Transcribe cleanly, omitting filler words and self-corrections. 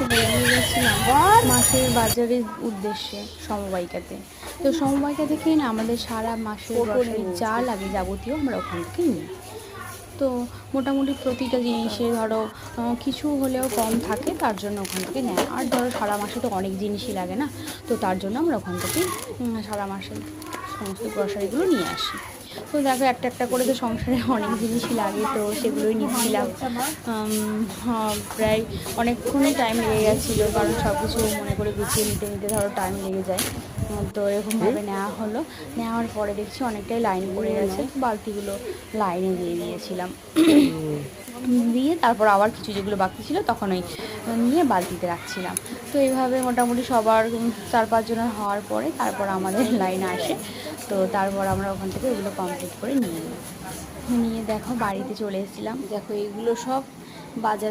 হচ্ছে বেরিয়ে গেছিলাম মাসের বাজারের উদ্দেশ্যে সমবায়িকাতে। তো সমবায়িকা থেকেই না আমাদের সারা মাসের গ্রসারি যা লাগে যাবতীয় আমরা ওখান থেকেই নিই। তো মোটামুটি প্রতিটা জিনিসে ধরো কিছু হলেও কম থাকে, তার জন্য ওখান থেকে নেয়। আর ধরো সারা মাসে তো অনেক জিনিসই লাগে না, তো তার জন্য আমরা ওখান থেকেই সারা মাসের সমস্ত গ্রসারিগুলো নিয়ে আসি। তো দেখো একটা একটা করে তো সংসারে অনেক জিনিসই লাগে, তো সেগুলোই নিচ্ছিলাম। প্রায় অনেকক্ষণই টাইম লেগে গেছিলো, কারণ সব কিছু মনে করে গুছিয়ে নিতে নিতে ধরো টাইম লেগে যায়। তো এরকমভাবে নেওয়া হলো। নেওয়ার পরে দেখছি অনেকটাই লাইন পড়ে গেছে, বালতিগুলো লাইনে দিয়ে দিয়েছিলাম। দিয়ে তারপর আবার কিছু যেগুলো বাকি ছিল তখন ওই নিয়ে বালতিতে রাখছিলাম। তো এইভাবে মোটামুটি সবার 4-5 জনের হওয়ার পরে তারপর আমাদের লাইন আসে। তো তারপর আমরা ওখান থেকে ওগুলো কমপ্লিট করে নিয়ে দেখো বাড়িতে চলে এসেছিলাম। দেখো এইগুলো সব বাজার